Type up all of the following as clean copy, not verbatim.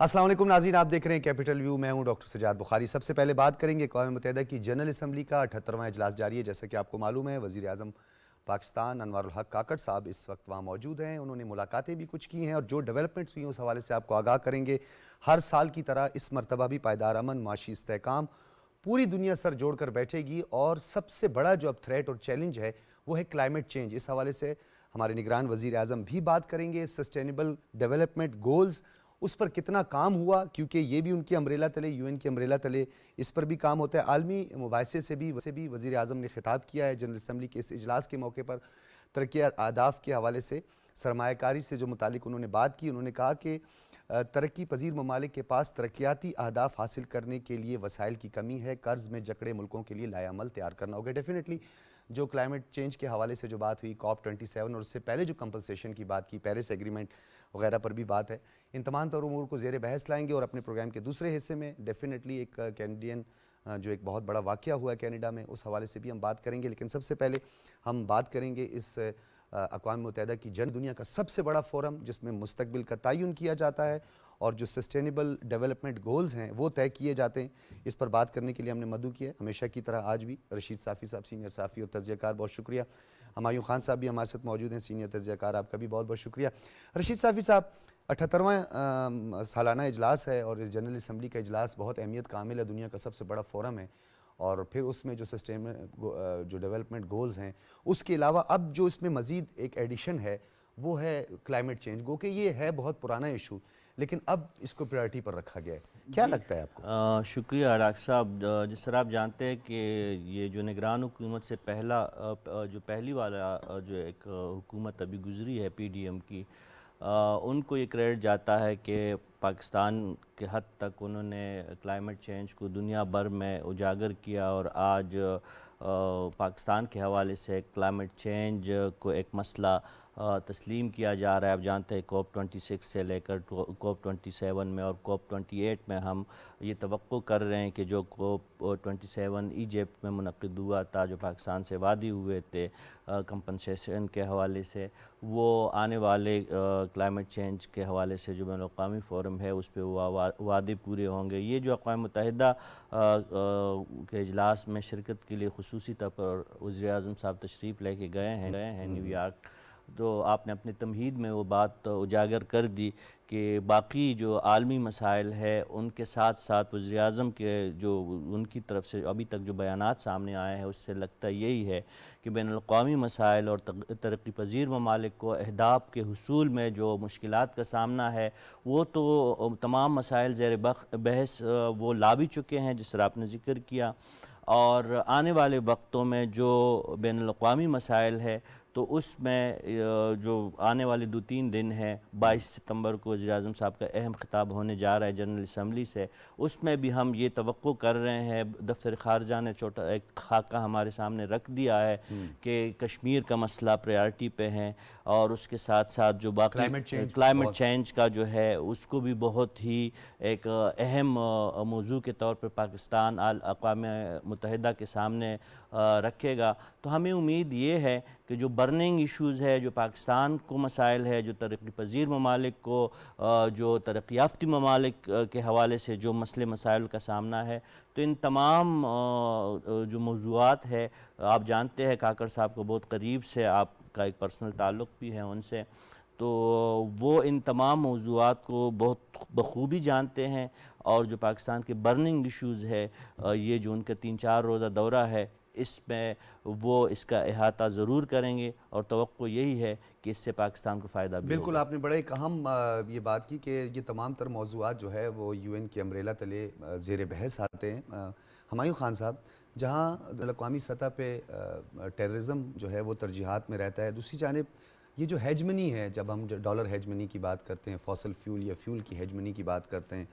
السلام علیکم ناظرین، آپ دیکھ رہے ہیں کیپٹل ویو، میں ہوں ڈاکٹر سجاد بخاری۔ سب سے پہلے بات کریں گے اقوام متحدہ کی جنرل اسمبلی کا 78واں اجلاس جاری ہے۔ جیسا کہ آپ کو معلوم ہے، وزیر اعظم پاکستان انوار الحق کاکڑ صاحب اس وقت وہاں موجود ہیں۔ انہوں نے ملاقاتیں بھی کچھ کی ہیں اور جو ڈیولپمنٹس ہوئی ہیں اس حوالے سے آپ کو آگاہ کریں گے۔ ہر سال کی طرح اس مرتبہ بھی پائیدار امن، معاشی استحکام، پوری دنیا سر جوڑ کر بیٹھے گی، اور سب سے بڑا جو اب تھریٹ اور چیلنج ہے وہ ہے کلائمیٹ چینج۔ اس حوالے سے ہمارے نگران وزیر اعظم بھی بات کریں گے۔ سسٹینیبل ڈیولپمنٹ گولز، اس پر کتنا کام ہوا، کیونکہ یہ بھی ان کی امبریلا تلے، یو این کی امبریلا تلے اس پر بھی کام ہوتا ہے۔ عالمی مباحثے سے بھی وزیر اعظم نے خطاب کیا ہے جنرل اسمبلی کے اس اجلاس کے موقع پر۔ ترقی اہداف کے حوالے سے سرمایہ کاری سے جو متعلق انہوں نے بات کی، انہوں نے کہا کہ ترقی پذیر ممالک کے پاس ترقیاتی اہداف حاصل کرنے کے لیے وسائل کی کمی ہے، قرض میں جکڑے ملکوں کے لیے لائحہ عمل تیار کرنا ہوگا۔ ڈیفینیٹلی جو کلائمیٹ چینج کے حوالے سے جو بات ہوئی COP 27 اور اس سے پہلے جو کمپنسیشن کی بات کی، پیرس ایگریمنٹ وغیرہ پر بھی بات ہے، ان تمام طور امور کو زیر بحث لائیں گے۔ اور اپنے پروگرام کے دوسرے حصے میں ڈیفینیٹلی ایک کینیڈین جو ایک بہت بڑا واقعہ ہوا ہے کینیڈا میں، اس حوالے سے بھی ہم بات کریں گے۔ لیکن سب سے پہلے ہم بات کریں گے اس اقوام متحدہ کی دنیا کا سب سے بڑا فورم، جس میں مستقبل کا تعین کیا جاتا ہے اور جو سسٹینیبل ڈیولپمنٹ گولز ہیں وہ طے کیے جاتے ہیں۔ اس پر بات کرنے کے لیے ہم نے مدعو کیا ہے، ہمیشہ کی طرح آج بھی رشید صافی صاحب، سینئر صحافی اور تجزیہ کار، بہت شکریہ۔ ہمایوں خان صاحب بھی ہمارے ساتھ موجود ہیں، سینئر تجزیہ کار، آپ کا بھی بہت بہت شکریہ۔ رشید صافی صاحب، 78واں سالانہ اجلاس ہے اور جنرل اسمبلی کا اجلاس بہت اہمیت کا حامل ہے، دنیا کا سب سے بڑا فورم ہے، اور پھر اس میں جو ڈیولپمنٹ گولز ہیں، اس کے علاوہ اب جو اس میں مزید ایک ایڈیشن ہے وہ ہے کلائمیٹ چینج۔ گو کہ یہ ہے بہت پرانا ایشو، لیکن اب اس کو پریورٹی پر رکھا گیا ہے۔ کیا لگتا ہے آپ کو؟ شکریہ ڈاکٹر صاحب۔ جس طرح آپ جانتے ہیں کہ یہ جو نگران حکومت سے پہلی والا جو ایک حکومت ابھی گزری ہے PDM کی، ان کو یہ کریڈٹ جاتا ہے کہ پاکستان کے حد تک انہوں نے کلائمیٹ چینج کو دنیا بھر میں اجاگر کیا، اور آج پاکستان کے حوالے سے کلائمیٹ چینج کو ایک مسئلہ تسلیم کیا جا رہا ہے۔ آپ جانتے ہیں COP 26 سے لے کر COP 27 میں اور COP 28 میں ہم یہ توقع کر رہے ہیں کہ جو COP 27 ایجپٹ میں منعقد ہوا تھا، جو پاکستان سے وعدے ہوئے تھے کمپنسیشن کے حوالے سے، وہ آنے والے کلائمیٹ چینج کے حوالے سے جو بین الاقوامی فورم ہے اس پہ وعدے پورے ہوں گے۔ یہ جو اقوام متحدہ کے اجلاس میں شرکت کے لیے خصوصی طور پر وزیر اعظم صاحب تشریف لے کے گئے ہیں نیو یارک، تو آپ نے اپنی تمہید میں وہ بات اجاگر کر دی کہ باقی جو عالمی مسائل ہے ان کے ساتھ ساتھ وزیر اعظم کے جو ان کی طرف سے ابھی تک جو بیانات سامنے آئے ہیں، اس سے لگتا یہی ہے کہ بین الاقوامی مسائل اور ترقی پذیر ممالک کو اہداف کے حصول میں جو مشکلات کا سامنا ہے، وہ تو تمام مسائل زیر بحث وہ لا بھی چکے ہیں، جس طرح آپ نے ذکر کیا، اور آنے والے وقتوں میں جو بین الاقوامی مسائل ہے تو اس میں جو آنے والے 2-3 دن ہیں، 22 ستمبر کو وزیر اعظم صاحب کا اہم خطاب ہونے جا رہا ہے جنرل اسمبلی سے، اس میں بھی ہم یہ توقع کر رہے ہیں، دفتر خارجہ نے چھوٹا ایک خاکہ ہمارے سامنے رکھ دیا ہے کہ کشمیر کا مسئلہ پریارٹی پہ ہے، اور اس کے ساتھ ساتھ جو باقی کلائمیٹ چینج کا جو ہے اس کو بھی بہت ہی ایک اہم موضوع کے طور پر پاکستان اقوام متحدہ کے سامنے رکھے گا۔ تو ہمیں امید یہ ہے کہ جو برننگ ایشوز ہے، جو پاکستان کو مسائل ہے، جو ترقی پذیر ممالک کو، جو ترقی یافتہ ممالک کے حوالے سے جو مسائل کا سامنا ہے، تو ان تمام جو موضوعات ہے، آپ جانتے ہیں کاکڑ صاحب کو بہت قریب سے، آپ کا ایک پرسنل تعلق بھی ہے ان سے، تو وہ ان تمام موضوعات کو بہت بخوبی جانتے ہیں، اور جو پاکستان کے برننگ ایشوز ہے، یہ جو ان کا 3-4 روزہ دورہ ہے، اس میں وہ اس کا احاطہ ضرور کریں گے، اور توقع یہی ہے کہ اس سے پاکستان کو فائدہ بھی ہوگا۔ بالکل، آپ نے بڑا ایک اہم یہ بات کی کہ یہ تمام تر موضوعات جو ہے وہ یو این کی امبریلا تلے زیر بحث آتے ہیں۔ ہمایوں خان صاحب، جہاں بین الاقوامی سطح پہ ٹیررزم جو ہے وہ ترجیحات میں رہتا ہے، دوسری جانب یہ جو ہیجمنی ہے، جب ہم ڈالر ہیجمنی کی بات کرتے ہیں، فوسل فیول یا فیول کی ہیجمنی کی بات کرتے ہیں،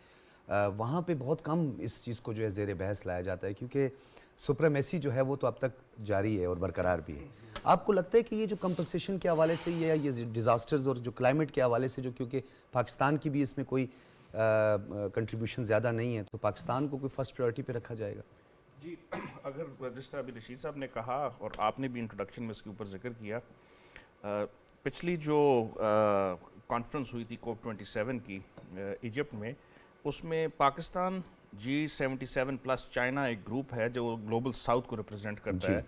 وہاں پہ بہت کم اس چیز کو جو ہے زیر بحث لایا جاتا ہے، کیونکہ سپریمیسی جو ہے وہ تو اب تک جاری ہے اور برقرار بھی ہے۔ آپ کو لگتا ہے کہ یہ جو کمپنسیشن کے حوالے سے یہ ڈیزاسٹرز اور جو کلائمیٹ کے حوالے سے، جو کیونکہ پاکستان کی بھی اس میں کوئی کنٹریبیوشن زیادہ نہیں ہے، تو پاکستان کو کوئی فرسٹ پریورٹی پہ رکھا جائے گا؟ جی، اگر جس طرح ابھی رشید صاحب نے کہا اور آپ نے بھی انٹروڈکشن میں اس کے اوپر ذکر کیا، پچھلی جو کانفرنس ہوئی تھی COP 27 کی ایجپٹ میں، اس میں پاکستان G77+ چائنا ایک گروپ ہے جو گلوبل ساؤتھ کو ریپرزینٹ کرتا ہے.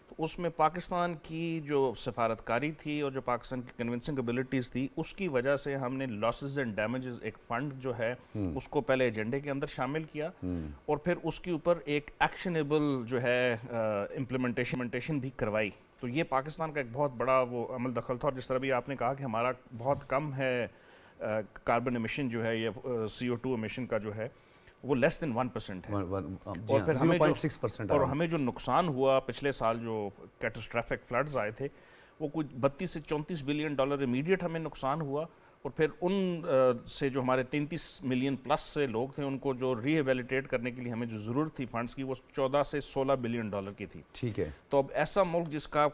تو اس میں پاکستان کی جو سفارتکاری تھی اور جو پاکستان کی کنونسنگ ابیلٹیز تھی, اس کی وجہ سے ہم نے لاسز اینڈ ڈیمیجز ایک فنڈ جو ہے اس کو پہلے ایجنڈے کے اندر شامل کیا, اور پھر اس کے اوپر ایک ایکشنیبل جو ہے امپلیمنٹیشن بھی کروائی. تو یہ پاکستان کا ایک بہت بڑا وہ عمل دخل تھا. اور جس طرح بھی آپ نے کہا کہ ہمارا بہت کم ہے کاربن ایمیشن جو ہے یا CO2 ایمیشن کا جو ہے وہ لیس دین 1% ہے. اور پھر 0.6%. اور ہمیں جو نقصان ہوا پچھلے سال جو کیٹاسٹرافک فلڈز آئے تھے وہ کچھ 32 سے 34 بلین ڈالر امیڈیٹ ہمیں نقصان ہوا. اور پھر ان سے جو ہمارے 33 ملین پلس سے لوگ تھے ان کو جو ری ایویلیٹیٹ کرنے کے لیے ہمیں جو ضرورت تھی فنڈز کی وہ 14 سے 16 بلین ڈالر کی تھی. ٹھیک ہے. تو اب ایسا ملک جس کا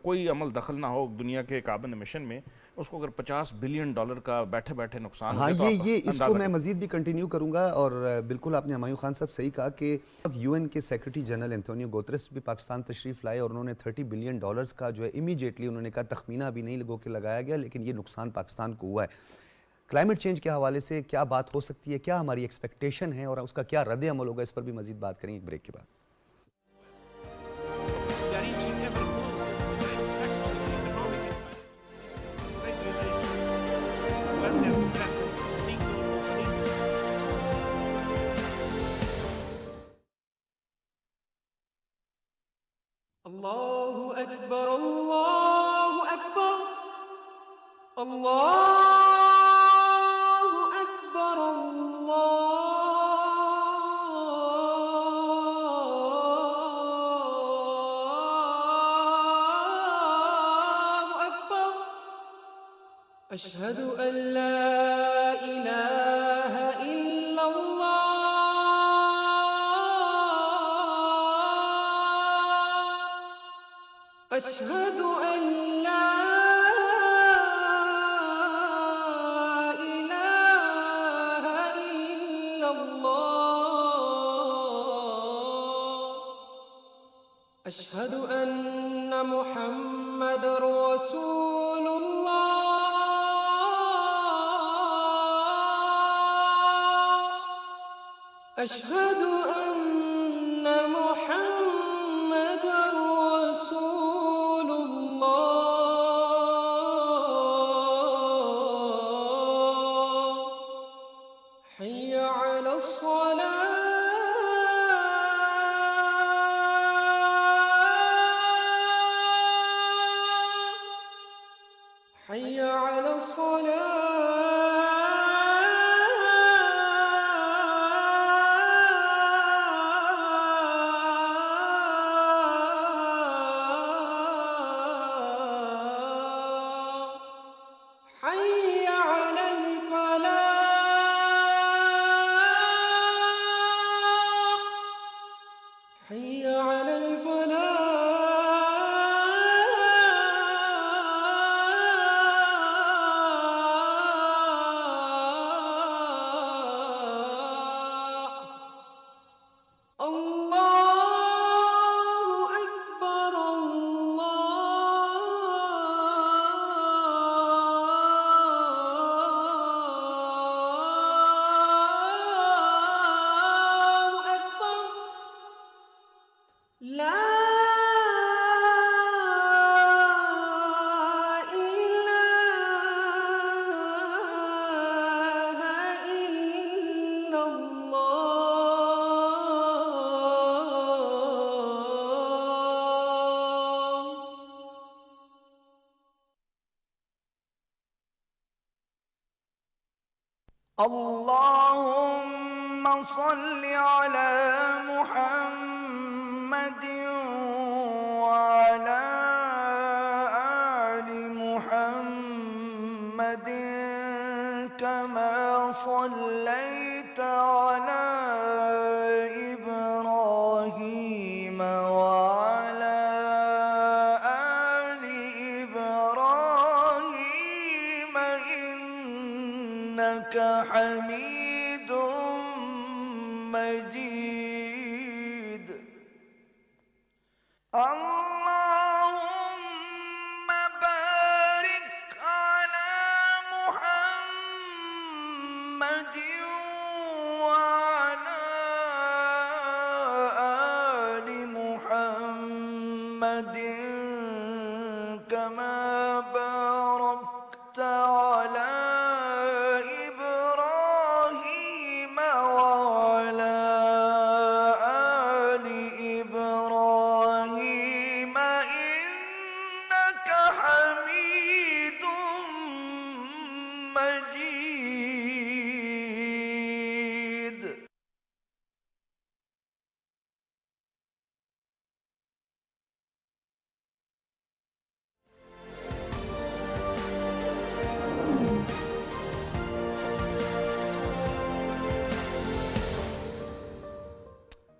کوئی عمل دخل نہ ہو دنیا کے کاربن ایمیشن میں, اس کو اگر 50 بلین ڈالر کا بیٹھے بیٹھے نقصان ہاں, ہو جائے تو یہ اس کو میں مزید بھی کنٹینیو کروں گا. اور بالکل آپ نے ہمایوں خان صاحب صحیح کہا کہ UN کے سیکرٹری جنرل اینتونیو گوتریس بھی پاکستان تشریف لائے اور انہوں نے 30 بلین ڈالرز کا جو ہے امیڈیٹلی انہوں نے کہا تخمینہ بھی نہیں لگو کہ لگایا گیا, لیکن یہ نقصان پاکستان کو ہوا ہے. کلائمیٹ چینج کے حوالے سے کیا بات ہو سکتی ہے, کیا ہماری ایکسپیکٹیشن ہے اور اس کا کیا رد عمل ہوگا, اس پر بھی مزید بات کریں گے ایک بریک کے بعد. اللہ اکبر اللہ اکبر اللہ اکبر اللہ اکبر اشہد ان لا الہ الا اللہ اشہد ان لا الہ الا اللہ اشہد ان محمد رسول اللہ اشہد ان محمد رسول اللہ حی علی الصلاة حی علی الصلاة حي على الفلاح حي على الفلاح اللہ اکبر اللہ اکبر لا الہ الا اللہ اللهم صل على محمد وعلى آل محمد كما صليت على إبراهيم وعلى آل إبراهيم إنك حميد مجيد اللهم بارك على محمد كما باركت على إبراهيم وعلى آل إبراهيم إنك حميد مجيد.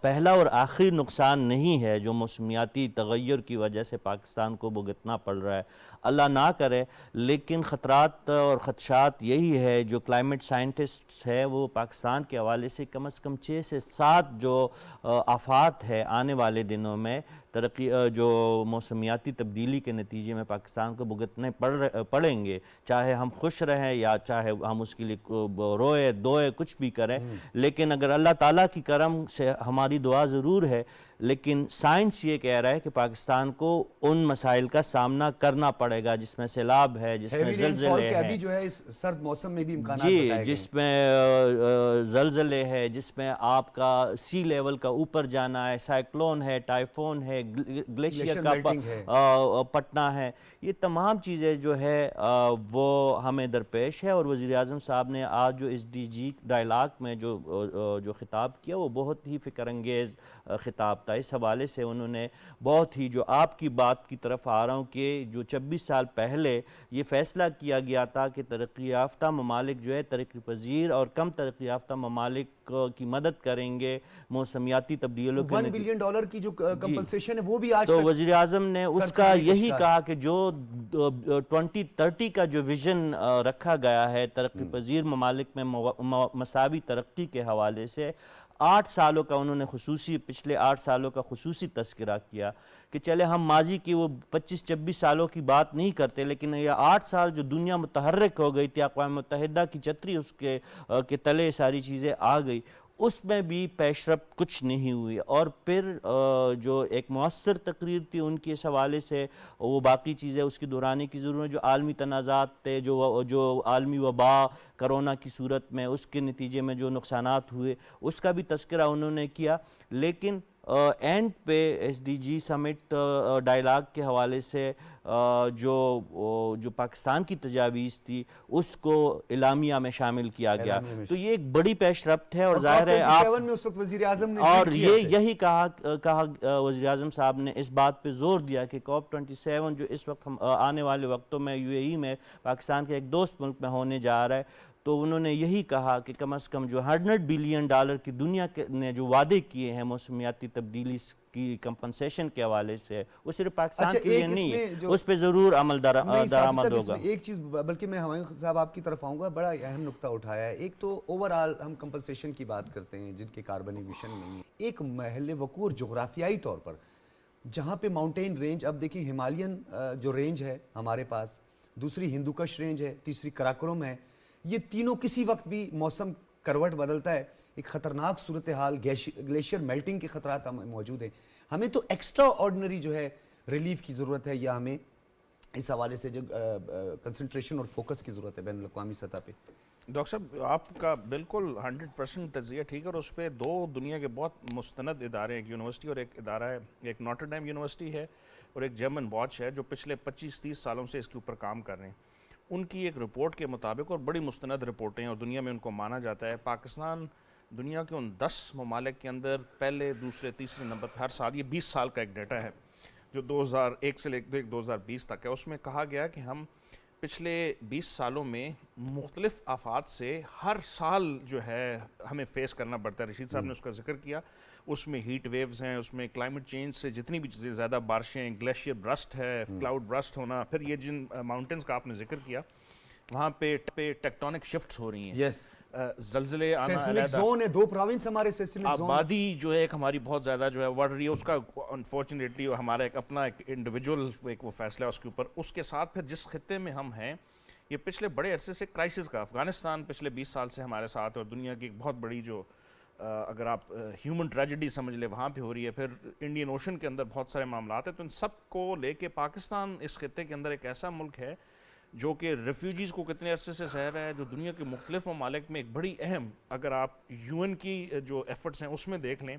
پہلا اور آخری نقصان نہیں ہے جو موسمیاتی تغیر کی وجہ سے پاکستان کو بھگتنا پڑ رہا ہے، اللہ نہ کرے، لیکن خطرات اور خدشات یہی ہے جو کلائمیٹ سائنٹسٹ ہے وہ پاکستان کے حوالے سے کم از کم 6 سے 7 جو آفات ہے آنے والے دنوں میں جو موسمیاتی تبدیلی کے نتیجے میں پاکستان کو بھگتنے پڑیں گے، چاہے ہم خوش رہیں یا چاہے ہم اس کے لیے روئے دوئے کچھ بھی کریں، لیکن اگر اللہ تعالیٰ کی کرم سے ہماری دعا ضرور ہے، لیکن سائنس یہ کہہ رہا ہے کہ پاکستان کو ان مسائل کا سامنا کرنا پڑے گا جس میں سیلاب ہے، جس میں زلزلے ہیں، ابھی جو ہے اس سرد موسم میں بھی امکانات جی بتائے گئے جس میں زلزلے ہے، جس میں آپ کا سی لیول کا اوپر جانا ہے، سائیکلون ہے، ٹائفون ہے، گلیشیئر کا پٹنا ہے، یہ تمام چیزیں جو ہے وہ ہمیں درپیش ہے۔ اور وزیراعظم صاحب نے آج جو ایس ڈی جی ڈائلاگ میں جو خطاب کیا وہ بہت ہی فکر انگیز خطاب تھا۔ اس حوالے سے انہوں نے بہت ہی جو آپ کی بات کی طرف آ رہا ہوں کہ جو 26 سال پہلے یہ فیصلہ کیا گیا تھا کہ ترقی یافتہ ممالک جو ہے ترقی پذیر اور کم ترقی یافتہ ممالک کی مدد کریں گے موسمیاتی تبدیلیوں کے $1 بلین کی جو کمپنسیشن ہے وہ بھی آج تو تک وزیر اعظم نے اس کا یہی کہا کہ جو 2030 کا جو ویژن رکھا گیا ہے ترقی پذیر ممالک میں مساوی ترقی کے حوالے سے 8 سالوں کا انہوں نے پچھلے 8 سالوں کا خصوصی تذکرہ کیا کہ چلے ہم ماضی کی وہ 25-26 سالوں کی بات نہیں کرتے، لیکن یہ 8 سال جو دنیا متحرک ہو گئی تھی، اقوام متحدہ کی چھتری اس کے تلے ساری چیزیں آ گئی، اس میں بھی پیش رفت کچھ نہیں ہوئی۔ اور پھر جو ایک مؤثر تقریر تھی ان کے اس حوالے سے وہ باقی چیزیں اس کی دہرانے کی ضرورت، جو عالمی تنازعات تھے، جو عالمی وبا کرونا کی صورت میں اس کے نتیجے میں جو نقصانات ہوئے اس کا بھی تذکرہ انہوں نے کیا، لیکن اینڈ پہ ایس ڈی جی سمٹ ڈائلاگ کے حوالے سے جو پاکستان کی تجاویز تھی اس کو اعلامیہ میں شامل کیا گیا، تو یہ ایک بڑی پیش رفت ہے۔ اور ظاہر ہے آپ میں اس وقت وزیر اعظم نے اور یہی کہا وزیر اعظم صاحب نے اس بات پہ زور دیا کہ COP27 جو اس وقت آنے والے وقتوں میں UAE میں پاکستان کے ایک دوست ملک میں ہونے جا رہا ہے، تو انہوں نے یہی کہا کہ کم از کم جو $100 بلین کی دنیا نے جو وعدے کیے ہیں موسمیاتی تبدیلی کی کمپنسیشن کے حوالے سے وہ صرف پاکستان کے لیے نہیں ہے، اس پہ ضرور عمل درآمد ہوگا۔ ایک چیز بلکہ میں ہمایوں صاحب آپ کی طرف آؤں گا، بڑا اہم نقطہ اٹھایا ہے۔ ایک تو اوورآل ہم کمپنسیشن کی بات کرتے ہیں جن کے کاربن ایمیشن نہیں ہے، ایک محل وقوع جغرافیائی طور پر جہاں پہ ماؤنٹین رینج، اب دیکھیں ہمالین جو رینج ہے ہمارے پاس، دوسری ہندوکش رینج ہے، تیسری کراکرم ہے، یہ تینوں کسی وقت بھی موسم کروٹ بدلتا ہے، ایک خطرناک صورتحال، گلیشیئر میلٹنگ کے خطرات موجود ہیں۔ ہمیں تو ایکسٹرا آرڈنری جو ہے ریلیف کی ضرورت ہے، یا ہمیں اس حوالے سے جو کنسنٹریشن اور فوکس کی ضرورت ہے بین الاقوامی سطح پہ؟ ڈاکٹر صاحب آپ کا بالکل 100% تجزیہ ٹھیک ہے، اور اس پہ 2 دنیا کے بہت مستند ادارے ہیں، ایک یونیورسٹی اور ایک ادارہ ہے، ایک نوٹر ڈیم یونیورسٹی ہے اور ایک جرمن واچ ہے جو پچھلے 25-30 سالوں سے اس کے اوپر کام کر رہے ہیں۔ ان کی ایک رپورٹ کے مطابق، اور بڑی مستند رپورٹیں ہیں اور دنیا میں ان کو مانا جاتا ہے، پاکستان دنیا کے ان 10 ممالک کے اندر پہلے، دوسرے، تیسرے نمبر پر ہر سال، یہ 20 سال کا ایک ڈیٹا ہے جو 2001 سے لے کے 2020 تک ہے۔ اس میں کہا گیا کہ ہم پچھلے 20 سالوں میں مختلف آفات سے ہر سال جو ہے ہمیں فیس کرنا پڑتا ہے۔ رشید صاحب نے اس کا ذکر کیا، اس میں ہیٹ ویوز ہیں، اس میں کلائمیٹ چینج سے جتنی بھی چیزیں، زیادہ بارشیں، گلیشیئر برسٹ ہے، کلاؤڈ برسٹ ہونا، پھر یہ جن ماؤنٹینز کا آپ نے ذکر کیا وہاں پہ ٹیکٹونک شفٹس ہو رہی ہیں، زلزلے آنا، سیسمک زون ہے، 2 پروونس ہمارے سیسمک زون، آبادی جو ہے ایک ہماری بہت زیادہ جو ہے بڑھ رہی ہے، اس کا انفارچونیٹلی ہمارا ایک اپنا ایک انڈیویجول ایک وہ فیصلہ ہے اس کے اوپر۔ اس کے ساتھ پھر جس خطے میں ہم ہیں، یہ پچھلے بڑے عرصے سے کرائسس کا، افغانستان پچھلے 20 سال سے ہمارے ساتھ، اور دنیا کی ایک بہت بڑی جو اگر آپ ہیومن ٹریجڈی سمجھ لیں وہاں پہ ہو رہی ہے، پھر انڈین اوشن کے اندر بہت سارے معاملات ہیں، تو ان سب کو لے کے پاکستان اس خطے کے اندر ایک ایسا ملک ہے جو کہ ریفیوجیز کو کتنے عرصے سے سہ رہا ہے، جو دنیا کے مختلف ممالک میں ایک بڑی اہم، اگر آپ UN کی جو ایفرٹس ہیں اس میں دیکھ لیں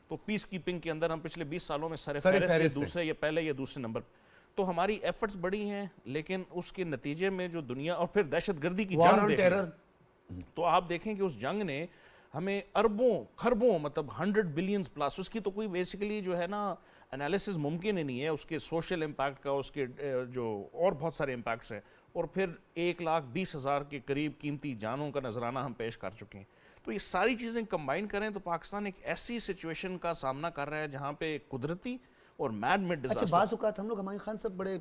تو پیس کیپنگ کے اندر ہم پچھلے 20 سالوں میں سر فہرست دوسرے یا پہلے یا دوسرے نمبر، تو ہماری ایفرٹس بڑی ہیں، لیکن اس کے نتیجے میں جو دنیا، اور پھر دہشت گردی کی جنگ دیکھیں تو آپ دیکھیں کہ اس جنگ نے ہمیں اربوں خربوں، مطلب 100 بلینز پلس، اس کی تو کوئی بیسیکلی جو ہے نا انالیسس ممکن ہی نہیں ہے، اس کے سوشل امپیکٹ کا، اس کے جو اور بہت سارے امپیکٹس ہیں، اور پھر 1,20,000 کے قریب قیمتی جانوں کا نذرانہ ہم پیش کر چکے ہیں۔ تو یہ ساری چیزیں کمبائن کریں تو پاکستان ایک ایسی سچویشن کا سامنا کر رہا ہے جہاں پہ قدرتی اور مین میڈ اچھا ڈیزاسٹر. بعض اوقات ہم لوگ ہمایوں خان صاحب بڑے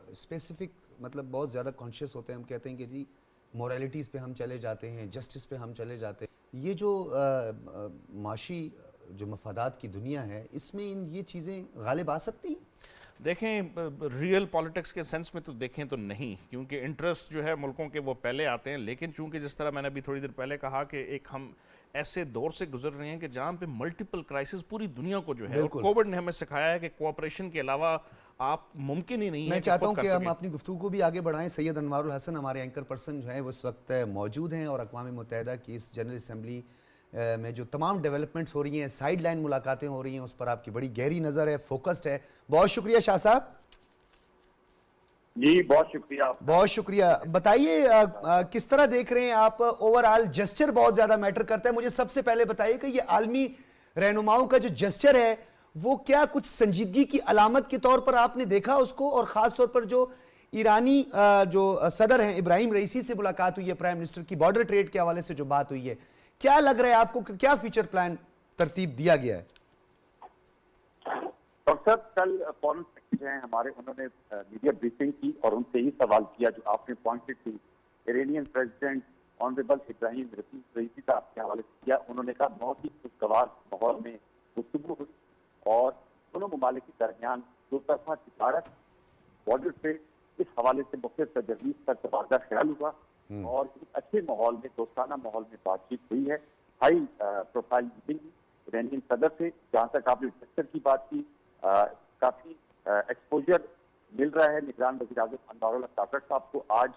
اسپیسیفک مطلب بہت زیادہ کانشیس ہوتے ہیں. ہم کہتے ہیں کہ جی مورالٹیز پہ ہم چلے جاتے ہیں, جسٹس پہ ہم چلے جاتے ہیں. یہ جو معاشی جو مفادات کی دنیا ہے اس میں یہ چیزیں غالب آ سکتی ہیں؟ دیکھیں ریئل پالیٹکس کے سینس میں تو دیکھیں تو نہیں, کیونکہ انٹرسٹ جو ہے ملکوں کے وہ پہلے آتے ہیں. لیکن چونکہ جس طرح میں نے ابھی تھوڑی دیر پہلے کہا کہ ایک ہم ایسے دور سے گزر رہے ہیں کہ جہاں پہ ملٹیپل کرائسس پوری دنیا کو جو ہے, اور کووڈ نے ہمیں سکھایا ہے کہ کوآپریشن کے علاوہ آپ ممکن ہی نہیں ہے. میں چاہتا ہوں کہ ہم اپنی گفتگو کو بھی آگے بڑھائیں. سید انوار الحسن ہمارے اینکر پرسن جو ہیں وہ اس وقت موجود ہیں, اور اقوام متحدہ کی اس جنرل اسمبلی میں جو تمام ڈیولپمنٹس ہو رہی ہیں, سائیڈ لائن ملاقاتیں ہو رہی ہیں, اس پر آپ کی بڑی گہری نظر ہے, فوکسڈ ہے. بہت شکریہ شاہ صاحب. جی بہت شکریہ. بہت شکریہ. بتائیے کس طرح دیکھ رہے ہیں آپ, اوورآل جسچر بہت زیادہ میٹر کرتا ہے. مجھے سب سے پہلے بتائیے کہ یہ عالمی رہنماؤں کا جو جسچر ہے وہ کیا کچھ سنجیدگی کی علامت کے طور پر آپ نے دیکھا اس کو, اور خاص طور پر جو ایرانی جو صدر ہیں ابراہیم رئیسی سے ملاقات ہوئی ہے پرائم منسٹر کی, بارڈر ٹریڈ کے حوالے سے جو بات ہوئی ہے, کیا لگ رہا ہے آپ کو کہ کیا فیچر پلان ترتیب دیا گیا ہے؟ ڈاکٹر صاحب کل فورن سیکرٹری ہیں ہمارے, انہوں نے میڈیا بریفنگ کی اور ان سے یہ سوال کیا جو آپ نے pointed to Iranian president honourable Ebrahim Raisi صاحب کے حوالے سے کیا. انہوں نے کہا بہت ہی خوشگوار ماحول میں گفتگو ہوئی اور دونوں ممالک کے درمیان دو طرفہ تجارت, بارڈر ٹریڈ, اس حوالے سے مختلف تجاویز کا تبادلہ خیال ہوا اور ایک اچھے ماحول میں, دوستانہ ماحول میں بات چیت ہوئی ہے. ہائی پروفائل میٹنگ ایرانین صدر سے. جہاں تک آپ نے جسچر کی بات کی, کافی ایکسپوجر مل رہا ہے نگران وزیر اعظم انوار اللہ کاکڑ صاحب کو. آج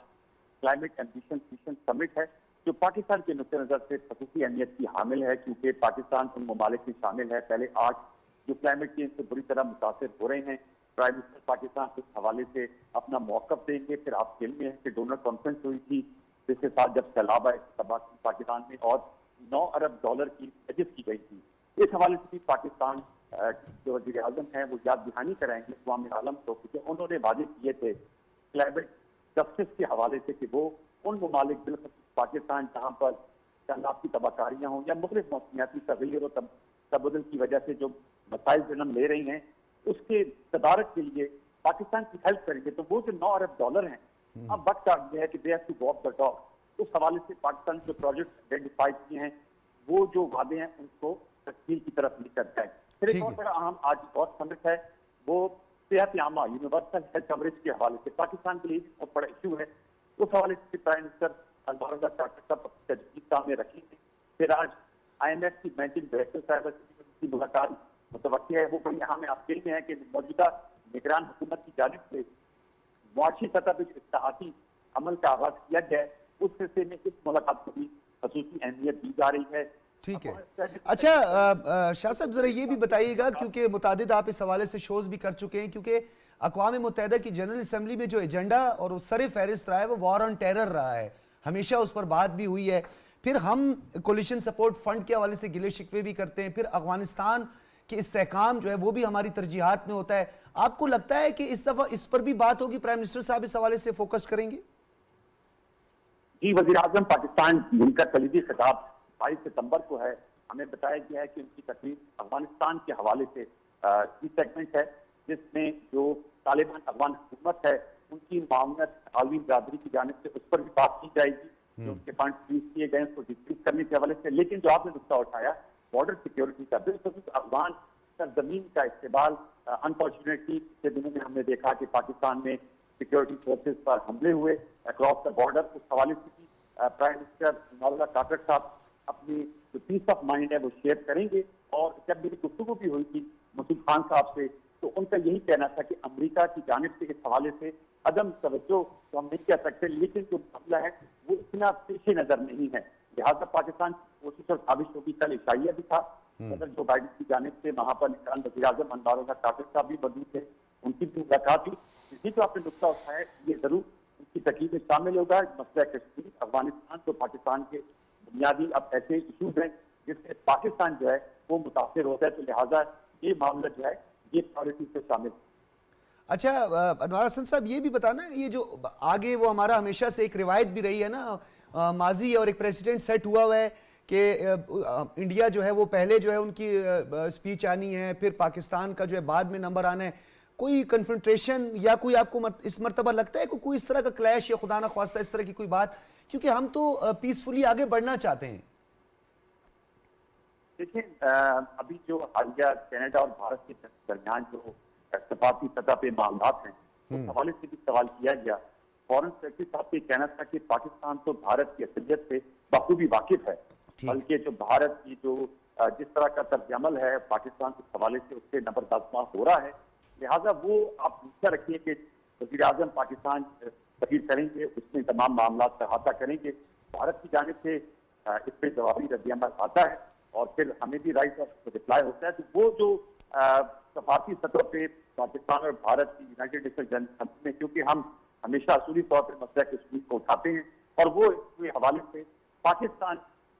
کلائمیٹ ایمبیشن مشن سمٹ ہے جو پاکستان کے نقطہ نظر سے خصوصی اہمیت کی حامل ہے, کیونکہ پاکستان ان ممالک میں شامل ہے پہلے 8 جو کلائمیٹ چینج سے بری طرح متاثر ہو رہے ہیں. پرائم منسٹر پاکستان اس حوالے سے اپنا موقف دیں گے. پھر آپ علم میں ہے کہ ڈونر کانفرنس ہوئی تھی جس کے ساتھ جب سیلاب آئے تباہ پاکستان میں, اور $9 ارب کی بجٹ کی گئی تھی. اس حوالے سے بھی پاکستان جو وزیر اعظم ہیں وہ یاد دہانی کرائیں گے اقوام عالم کو, کیونکہ انہوں نے وعدے کیے تھے کلائمیٹ جسٹس کے حوالے سے کہ وہ ان ممالک بالخصوص پاکستان جہاں پر سیلاب کی تباہ کاریاں ہوں یا مختلف موسمیاتی تغیر و تبدل کی وجہ سے جو مسائل جنم لے رہی ہیں, اس کے تدارک کے لیے پاکستان کی ہیلپ کریں گے. تو وہ جو $9 ارب ہیں, اب وقت آ گیا ہے کہ they have to walk the talk. اس حوالے سے پاکستان جو پروجیکٹ آئیڈینٹیفائی کیے ہیں وہ جو وعدے ہیں ان کو تکمیل کی طرف لے کر جائیں. پھر ایک اور بڑا اہم آج اور سمٹ ہے وہ صحت عامہ یونیورسل ہیلتھ کوریج کے حوالے سے. پاکستان کے لیے بہت بڑا ایشو ہے. اس حوالے سے پرائم منسٹر انوار اللہ کاکڑ صاحب تجویز سامنے رکھیں گے. پھر آج IMF کی مینیجنگ ڈائریکٹر صاحبہ کی ملاقات متوقع ہے. وہ بڑی اہم آپ کے میں ہے کہ موجودہ نگران حکومت کی جانب سے معاشی سطح پہ جو اصلاحاتی عمل کا آغاز کیا جائے, اس سلسلے میں اس ملاقات کو بھی خصوصی اہمیت دی جا رہی ہے. ٹھیک ہے. اچھا شاہ صاحب ذرا یہ بھی بتائیے گا, کیونکہ متعدد آپ اس حوالے سے شوز بھی کر چکے ہیں, کیونکہ اقوام متحدہ کی جنرل اسمبلی میں جو ایجنڈا اور وہ سر فہرست رہا ہے وہ وار آن ٹیرر رہا ہے. ہمیشہ اس پر بات بھی ہوئی ہے. پھر ہم کولیشن سپورٹ فنڈ کے حوالے سے گلے شکوے بھی کرتے ہیں. پھر افغانستان کے استحکام جو ہے وہ بھی ہماری ترجیحات میں ہوتا ہے. آپ کو لگتا ہے کہ اس دفعہ اس پر بھی بات ہوگی, پرائم منسٹر صاحب اس حوالے سے فوکس کریں گے؟ جی وزیر اعظم پاکستان جن کا کلیدی خطاب 22 ستمبر کو ہے, ہمیں بتایا گیا ہے کہ ان کی تقریر افغانستان کے حوالے سے کی سیگمنٹ ہے جس میں جو طالبان افغان حکومت ہے ان کی معاونت عالمی برادری کی جانب سے اس پر بھی بات کی جائے گی. جو ان کے فنڈ فریز کیے گئے اس کو ڈسکس کرنے کے حوالے سے. لیکن جو آپ نے نقطہ اٹھایا بارڈر سیکیورٹی کا, بالخصوص افغان سرزمین کا استعمال, انفارچونیٹلی پچھلے دنوں میں ہم نے دیکھا کہ پاکستان میں سیکیورٹی فورسز پر حملے ہوئے اکراس دا بارڈر. اس حوالے سے بھی پرائم منسٹر انوار اللہ کاکڑ صاحب اپنی جو پیس آف مائنڈ ہے وہ شیئر کریں گے. اور جب میری گفتگو بھی ہوئی تھی مسعود خان صاحب سے تو ان کا یہی کہنا تھا کہ امریکہ کی جانب سے اس حوالے سے عدم توجہ تو ہم نہیں کہہ سکتے, لیکن جو مسئلہ ہے وہ اتنا پیش نظر نہیں ہے. لہٰذا پاکستان کی کوشش اور کاوش ہوگی. کل عشائیہ بھی تھا صدر جو بائیڈن کی جانب سے, وہاں پر نگران وزیر اعظم انوار اللہ کاکڑ صاحب بھی موجود تھے, ان کی بھی ملاقات ہوئی. یہ جو آپ نے نقطہ اٹھایا ہے یہ ضرور ان کی تقریب میں شامل ہوگا. مسئلہ کشمیر, افغانستان تو پاکستان کے بنیادی اب ایسے ایشوز ہیں جس سے پاکستان جو ہے وہ متاثر ہوتا ہے, تو لہٰذا یہ معاملہ جو ہے یہ پرائورٹی سے شامل ہے. اچھا انوار حسن صاحب یہ بھی بتانا, یہ جو آگے وہ ہمارا ہمیشہ سے ایک روایت بھی رہی ہے نا, ماضی اور ایک پریسیڈنٹ سیٹ ہوا ہے کہ انڈیا جو ہے وہ پہلے جو ہے ان کی سپیچ آنی ہے, پھر پاکستان کا جو ہے بعد میں نمبر آنا ہے. کوئی کنفرنٹریشن یا کوئی آپ کو اس مرتبہ لگتا ہے کہ کوئی اس طرح کا کلیش یا خدا نہ خواستہ اس طرح کی کوئی بات, کیونکہ ہم تو پیسفلی آگے بڑھنا چاہتے ہیں. دیکھیں ابھی جو حالیہ کینیڈا اور بھارت کے درمیان جو سفارتی سطح پہ معاملات ہیں اس حوالے سے بھی سوال کیا گیا. فورن سیکرٹری صاحب کا کہنا تھا کہ پاکستان تو بھارت کی اصلیت سے بخوبی واقف ہے, بلکہ جو بھارت کی جو جس طرح کا طرز عمل ہے پاکستان کے حوالے سے اس سے نبردازمہ ہو رہا ہے, لہٰذا وہ آپ پوچھا رکھیے کہ وزیر اعظم پاکستان تقریر کریں گے, اس میں تمام معاملات کا احاطہ کریں گے. بھارت کی جانب سے اس پہ جوابی رد عمل آتا ہے اور پھر ہمیں بھی رائٹ آف رپلائی ہوتا ہے. تو وہ جو سفارتی سطح پہ پاکستان اور بھارت کی یونائٹڈ نیشن جنرل اسمبلی میں, کیونکہ ہم ہمیشہ اصولی طور پر مسئلہ کشمیر کو اٹھاتے ہیں اور وہ اس کے حوالے سے پاکستان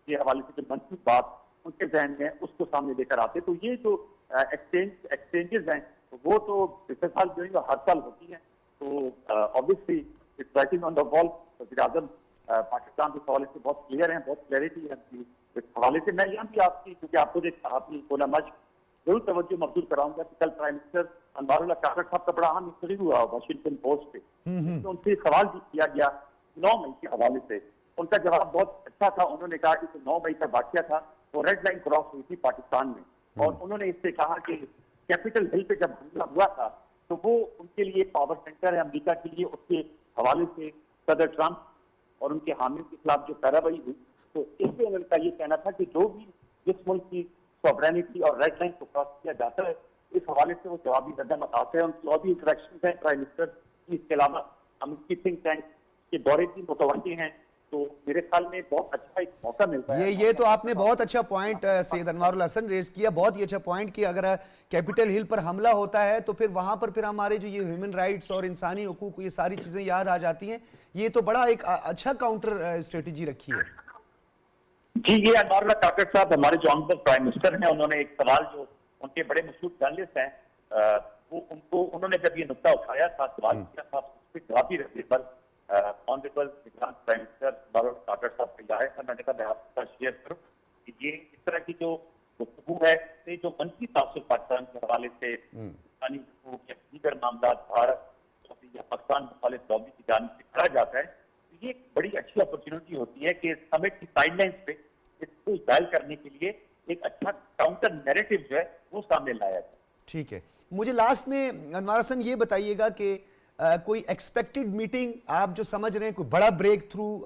کے حوالے سے جو منفی بات ان کے ذہن میں اس کو سامنے لے کر آتے. تو یہ جو ایکسچینجز ہیں وہ تو پچھلے سال جو ہے ہر سال ہوتی ہیں. تو obviously it's writing on the wall. وزیر اعظم پاکستان کے حوالے سے بہت کلیئر ہیں, بہت کلیئرٹی ہے اس حوالے سے. میں یہاں بھی آپ کی, کیونکہ آپ کو آپ نے کونا مشق ضرور توجہ مبذول کراؤں گا کہ کل پرائم منسٹر انوار اللہ کاکڑ صاحب کا بڑا اہم انٹرویو ہوا واشنگٹن پوسٹ پہ, ان سے سوال بھی کیا گیا 9 مئی کے حوالے سے. ان کا جواب بہت اچھا تھا. انہوں نے کہا کہ 9 مئی کا واقعہ تھا وہ ریڈ لائن کراس ہوئی تھی پاکستان میں, اور انہوں نے اس سے کہا کہ کیپٹل ہل پہ جب حملہ ہوا تھا تو وہ ان کے لیے پاور سینٹر ہے امریکہ کے لیے, اس کے حوالے سے صدر ٹرمپ اور ان کے حامیوں کے خلاف جو کارروائی ہوئی, تو اس میں انہوں کا یہ کہنا تھا کہ جو بھی جس ملک کی سوورینٹی اور ریڈ لائن کو کراس کیا جاتا ہے اس حوالے سے وہ جوابی رد عمل آتے ہیں. ان کی اور بھی انٹریکشن ہیں پرائم منسٹر کی, اس کے علاوہ امریکی تھنک ٹینک کے دورے بھی متوجہ ہیں. تو میرے خیال میں بہت اچھا ایک موقع ملتا ہے. یہ تو آپ نے بہت اچھا پوائنٹ سید انوار الحسن ریز کیا, بہت ہی اچھا پوائنٹ کہ اگر کیپٹل ہل پر حملہ ہوتا ہے تو پھر وہاں پر پھر ہمارے جو یہ ہیومن رائٹس اور انسانی حقوق یہ ساری چیزیں یاد آ جاتی ہیں. یہ تو بڑا ایک اچھا کاؤنٹر اسٹریٹجی رکھی ہے. جی, یہ انوار اللہ کاکڑ صاحب ہمارے جو آنریبل پرائم منسٹر ہیں, انہوں نے ایک سوال جو ان کے بڑے مشہور جرنلسٹ ہیں وہ انہوں نے جب یہ نقطہ اٹھایا تھا, سوال کیا تھا, اس پہ جوابی رد پر آنریبل پرائم منسٹر انوار اللہ کاکڑ صاحب کا ظاہر تھا. میں نے کہا میں آپ کے ساتھ شیئر کروں کہ یہ اس طرح کی جو گفتگو ہے سے جو منفی تاثر پاکستان کے حوالے سے انسانی حقوق یا دیگر معاملات بھارت یا پاکستان مخالف لابی کی جانب سے کھڑا جاتا ہے, یہ ایک بڑی اچھی اپرچونٹی ہوتی ہے کہ سمٹ کی سائڈ لائنز پہ اس کو ظاہر کرنے کے لیے ایک اچھا کاؤنٹر نیریٹو جو ہے وہ سامنے لایا جائے. ٹھیک ہے, مجھے لاسٹ میں انوار حسن یہ بتائیے گا کہ کوئی ایکسپیکٹڈ میٹنگ آپ جو سمجھ رہے ہیں, کوئی بڑا بریک تھرو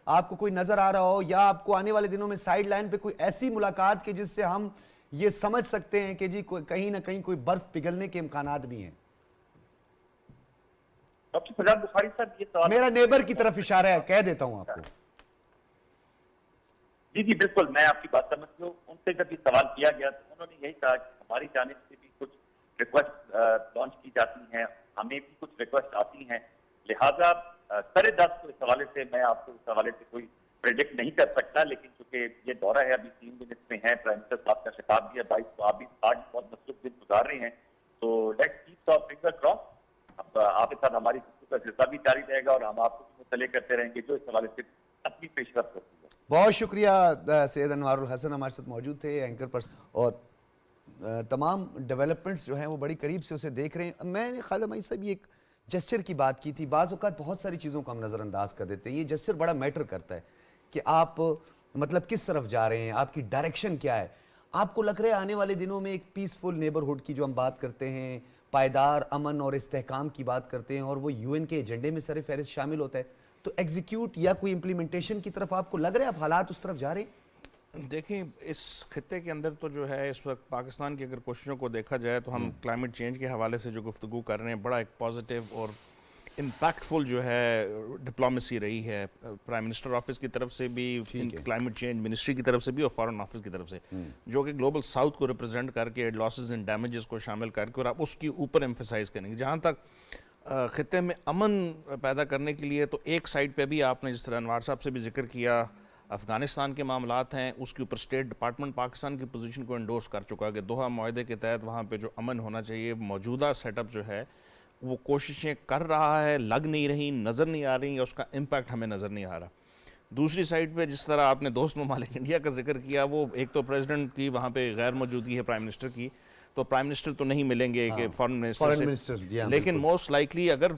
آپ کو کوئی نظر آ رہا ہو, یا آپ کو آنے والے دنوں میں سائیڈ لائن پہ کوئی ایسی ملاقات کہ جس سے ہم یہ سمجھ سکتے ہیں کہ جی کہیں نہ کہیں کوئی برف پگھلنے کے امکانات بھی ہیں. ڈاکٹر سجاد بخاری صاحب یہ سوال میرا نیبر کی طرف اشارہ ہے, کہہ دیتا ہوں آپ کو. جی بالکل, میں آپ کی بات سمجھ ہوں. ان سے جب یہ سوال کیا گیا تو انہوں نے یہی کہا کہ ہماری جانب سے بھی کچھ ریکویسٹ لانچ کی جاتی ہیں, ہمیں بھی کچھ ریکویسٹ آتی ہیں, لہٰذا 10:30 کو اس حوالے سے میں آپ کو اس حوالے سے کوئی پریڈکٹ نہیں کر سکتا. لیکن چونکہ یہ دورہ ہے ابھی 3 دن اس میں ہے, پرائم منسٹر صاحب کا خطاب بھی ہے 22 کو, آپ بھی آج بہت مصروف دن گزار رہے ہیں, تو let's keep our finger cross. اب آپ کے ساتھ ہماری کا سلسلہ بھی جاری رہے گا اور ہم آپ کو بھی مطلع کرتے رہیں گے جو اس حوالے سے اپنی پیش رفت ہوتی ہے. بہت شکریہ سید انوار الحسن ہمارے ساتھ موجود تھے, اینکر پرسن, اور تمام ڈیولپمنٹس جو ہیں وہ بڑی قریب سے اسے دیکھ رہے ہیں. میں نے خالد مائی صاحب ایک جسچر کی بات کی تھی. بعض اوقات بہت ساری چیزوں کو ہم نظر انداز کر دیتے ہیں, یہ جسچر بڑا میٹر کرتا ہے کہ آپ مطلب کس طرف جا رہے ہیں, آپ کی ڈائریکشن کیا ہے. آپ کو لگ رہا ہے آنے والے دنوں میں ایک پیسفل نیبرہڈ کی جو ہم بات کرتے ہیں, پائیدار امن اور استحکام کی بات کرتے ہیں, اور وہ UN کے ایجنڈے میں سر فہرست شامل ہوتا ہے, تو ایگزیکیوٹ یا کوئی امپلیمنٹیشن کی طرف آپ کو لگ رہا ہے آپ حالات اس طرف جا رہے ہیں؟ دیکھیں, اس خطے کے اندر تو جو ہے اس وقت پاکستان کی اگر کوششوں کو دیکھا جائے تو ہم کلائمیٹ چینج کے حوالے سے جو گفتگو کر رہے ہیں, بڑا ایک پازیٹیو اور امپیکٹفل جو ہے ڈپلومیسی رہی ہے پرائم منسٹر آفس کی طرف سے بھی, کلائمیٹ چینج منسٹری کی طرف سے بھی, اور فارن آفس کی طرف سے, جو کہ گلوبل ساؤتھ کو ریپرزینٹ کر کے لاسز اینڈ ڈیمیجز کو شامل کر کے, اور آپ اس کی اوپر ایمفیسائز کریں گے. جہاں تک خطے میں امن پیدا کرنے کے لیے, تو ایک سائڈ پہ بھی آپ نے جس طرح انوار صاحب سے بھی ذکر کیا, افغانستان کے معاملات ہیں, اس کے اوپر اسٹیٹ ڈپارٹمنٹ پاکستان کی پوزیشن کو انڈورس کر چکا کہ دوحہ معاہدے کے تحت وہاں پہ جو امن ہونا چاہیے, موجودہ سیٹ اپ جو ہے وہ کوششیں کر رہا ہے, لگ نہیں رہی, نظر نہیں آ رہی, یا اس کا امپیکٹ ہمیں نظر نہیں آ رہا. دوسری سائڈ پہ جس طرح آپ نے دوست ممالک انڈیا کا ذکر کیا، وہ ایک تو پریزیڈنٹ کی وہاں پہ غیر موجودگی ہے پرائم منسٹر کی، تو پرائم منسٹر تو نہیں ملیں گے کہ فارن منسٹر سے، لیکن موسٹ لائکلی اگر